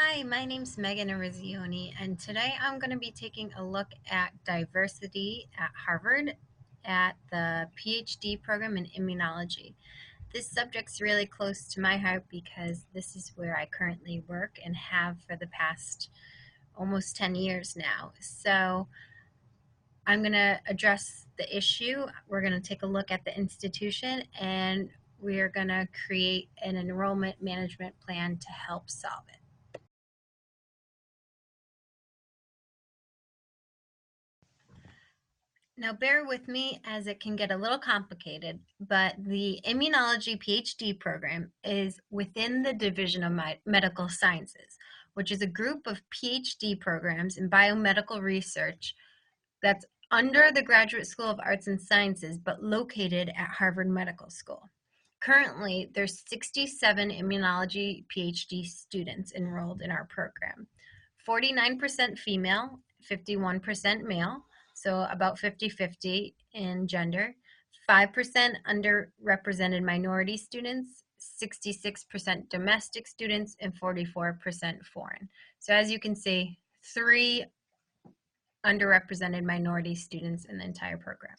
Hi, my name's Megan Arizioni, and today I'm going to be taking a look at diversity at Harvard at the PhD program in immunology. This subject's really close to my heart because this is where I currently work and have for the past almost 10 years now. So I'm going to address the issue. We're going to take a look at the institution, and we are going to create an enrollment management plan to help solve it. Now, bear with me as it can get a little complicated, but the immunology PhD program is within the Division of Medical Sciences, which is a group of PhD programs in biomedical research that's under the Graduate School of Arts and Sciences, but located at Harvard Medical School. Currently, there's 67 immunology PhD students enrolled in our program, 49% female, 51% male, so about 50-50 in gender, 5% underrepresented minority students, 66% domestic students, and 44% foreign. So as you can see, 3 underrepresented minority students in the entire program.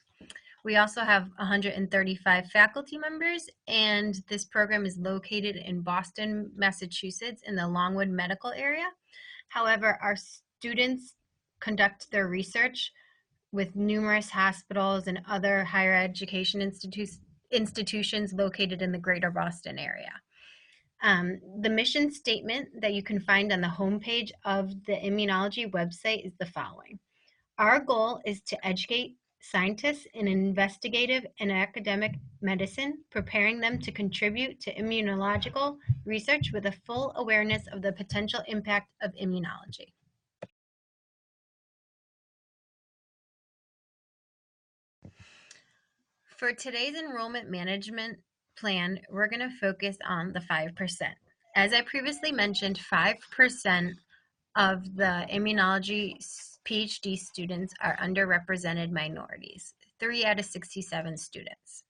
We also have 135 faculty members, and this program is located in Boston, Massachusetts, in the Longwood medical area. However, our students conduct their research with numerous hospitals and other higher education institutions located in the greater Boston area. The mission statement that you can find on the homepage of the immunology website is the following. Our goal is to educate scientists in investigative and academic medicine, preparing them to contribute to immunological research with a full awareness of the potential impact of immunology. For today's enrollment management plan, we're going to focus on the 5%. As I previously mentioned, 5% of the immunology PhD students are underrepresented minorities, 3 out of 67 students.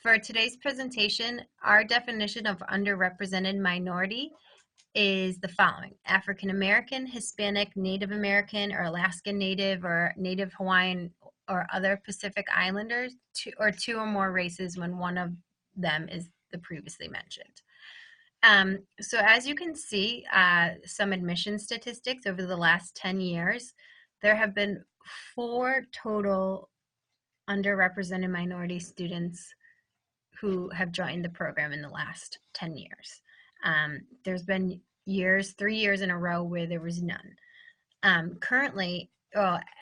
For today's presentation, our definition of underrepresented minority is the following: African American, Hispanic, Native American, or Alaskan Native, or Native Hawaiian, or other Pacific Islanders, two or more races when one of them is the previously mentioned. So as you can see, some admission statistics over the last 10 years, there have been 4 total underrepresented minority students who have joined the program in the last 10 years. There's been 3 years in a row where there was none. Currently,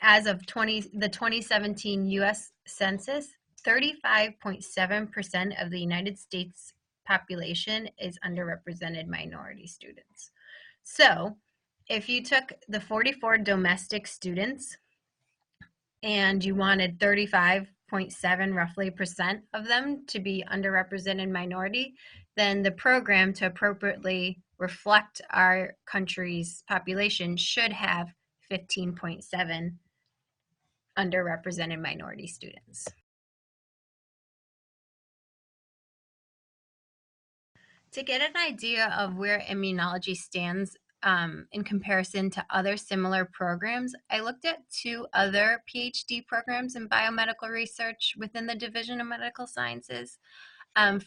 as of the 2017 U.S. Census, 35.7% of the United States population is underrepresented minority students. So if you took the 44 domestic students and you wanted 35.7 roughly percent of them to be underrepresented minority, then the program, to appropriately reflect our country's population, should have 15.7 underrepresented minority students. To get an idea of where immunology stands in comparison to other similar programs, I looked at 2 other PhD programs in biomedical research within the Division of Medical Sciences.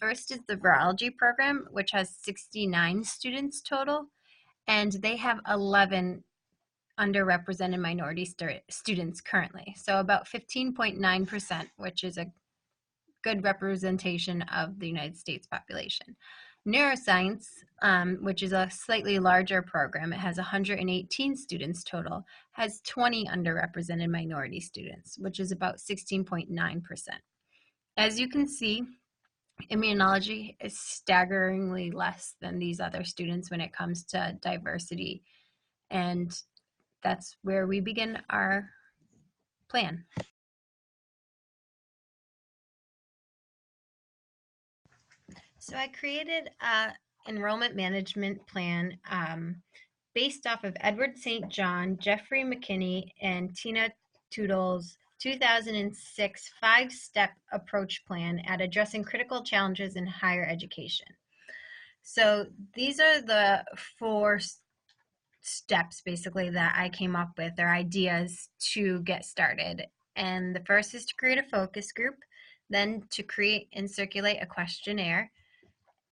First is the virology program, which has 69 students total, and they have 11 underrepresented minority students currently, so about 15.9%, which is a good representation of the United States population. Neuroscience, which is a slightly larger program, it has 118 students total, has 20 underrepresented minority students, which is about 16.9%. As you can see, immunology is staggeringly less than these other students when it comes to diversity, and that's where we begin our plan. So I created an enrollment management plan based off of Edward St. John, Jeffrey McKinney, and Tina Toodle's 2006 5-step approach plan at addressing critical challenges in higher education. So these are the 4 steps basically that I came up with, or ideas to get started. And the first is to create a focus group, then to create and circulate a questionnaire,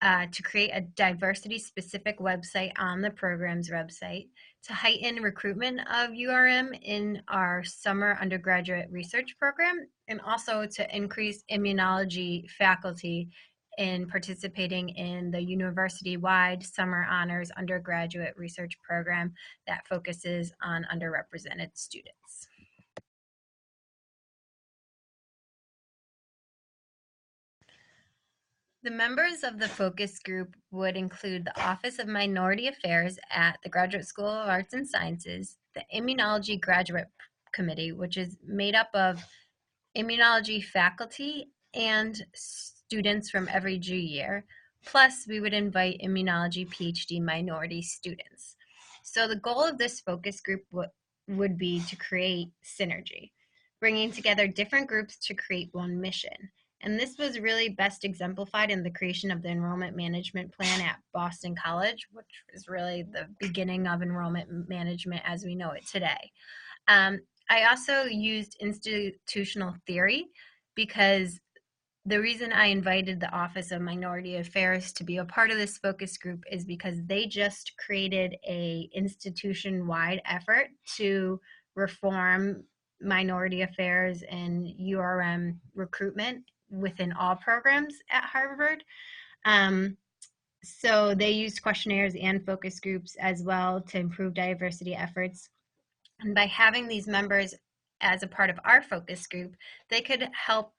to create a diversity specific website on the program's website, to heighten recruitment of URM in our summer undergraduate research program, and also to increase immunology faculty in participating in the university-wide summer honors undergraduate research program that focuses on underrepresented students. The members of the focus group would include the Office of Minority Affairs at the Graduate School of Arts and Sciences, the Immunology Graduate Committee, which is made up of immunology faculty and students from every G year. Plus, we would invite immunology PhD minority students. So the goal of this focus group would be to create synergy, bringing together different groups to create one mission. And this was really best exemplified in the creation of the Enrollment Management Plan at Boston College, which is really the beginning of enrollment management as we know it today. I also used institutional theory because the reason I invited the Office of Minority Affairs to be a part of this focus group is because they just created a institution-wide effort to reform minority affairs and URM recruitment within all programs at Harvard. So they used questionnaires and focus groups as well to improve diversity efforts. And by having these members as a part of our focus group, they could help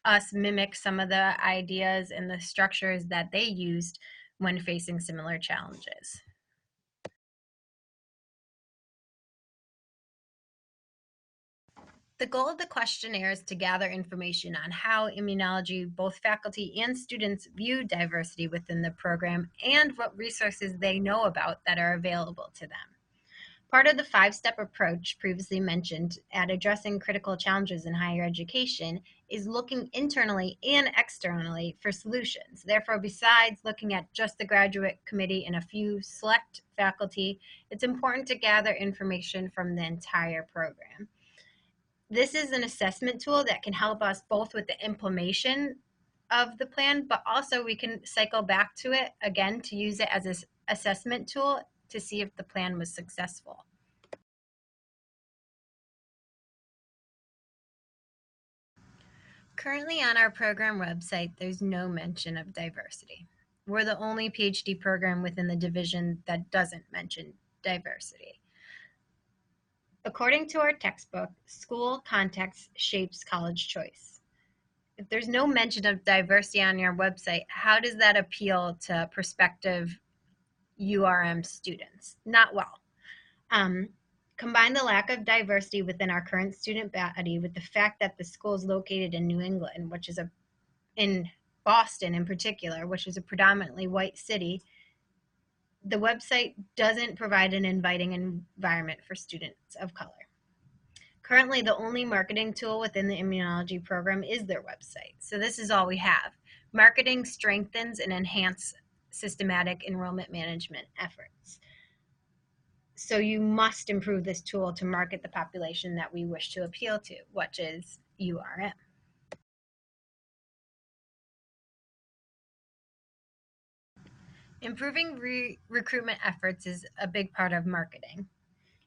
us mimic some of the ideas and the structures that they used when facing similar challenges. The goal of the questionnaire is to gather information on how immunology, both faculty and students, view diversity within the program and what resources they know about that are available to them. Part of the five-step approach previously mentioned at addressing critical challenges in higher education is looking internally and externally for solutions. Therefore, besides looking at just the graduate committee and a few select faculty, it's important to gather information from the entire program. This is an assessment tool that can help us both with the implementation of the plan, but also we can cycle back to it again to use it as an assessment tool to see if the plan was successful. Currently on our program website, there's no mention of diversity. We're the only PhD program within the division that doesn't mention diversity. According to our textbook, school context shapes college choice. If there's no mention of diversity on your website, how does that appeal to prospective URM students? Not well. Combine the lack of diversity within our current student body with the fact that the school is located in New England, which is in Boston in particular, which is a predominantly white city, the website doesn't provide an inviting environment for students of color. Currently, the only marketing tool within the immunology program is their website. So this is all we have. Marketing strengthens and enhances systematic enrollment management efforts. So you must improve this tool to market the population that we wish to appeal to, which is URM. Improving recruitment efforts is a big part of marketing.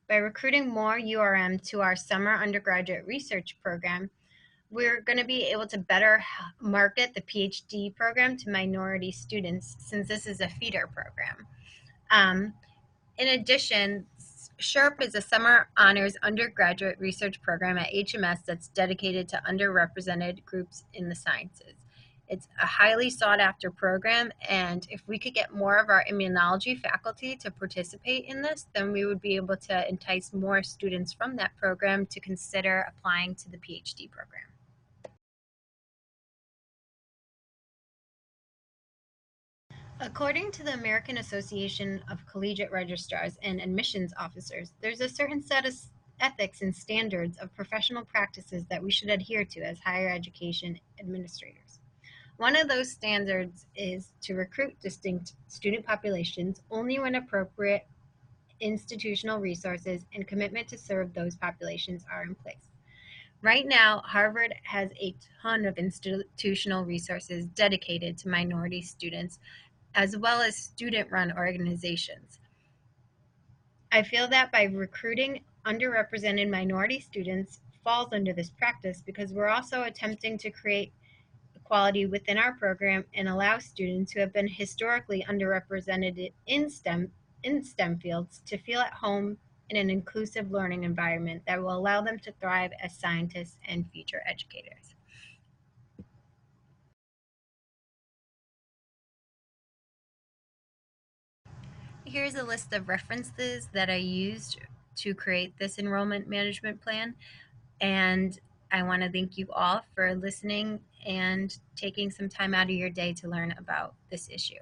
By recruiting more URM to our summer undergraduate research program, we're going to be able to better market the PhD program to minority students since this is a feeder program. In addition, SHRP is a summer honors undergraduate research program at HMS that's dedicated to underrepresented groups in the sciences. It's a highly sought after program, and if we could get more of our immunology faculty to participate in this, then we would be able to entice more students from that program to consider applying to the PhD program. According to the American Association of Collegiate Registrars and Admissions Officers, there's a certain set of ethics and standards of professional practices that we should adhere to as higher education administrators. One of those standards is to recruit distinct student populations only when appropriate institutional resources and commitment to serve those populations are in place. Right now, Harvard has a ton of institutional resources dedicated to minority students, as well as student-run organizations. I feel that by recruiting underrepresented minority students falls under this practice because we're also attempting to create equality within our program and allow students who have been historically underrepresented in STEM fields to feel at home in an inclusive learning environment that will allow them to thrive as scientists and future educators. Here's a list of references that I used to create this enrollment management plan, and I want to thank you all for listening and taking some time out of your day to learn about this issue.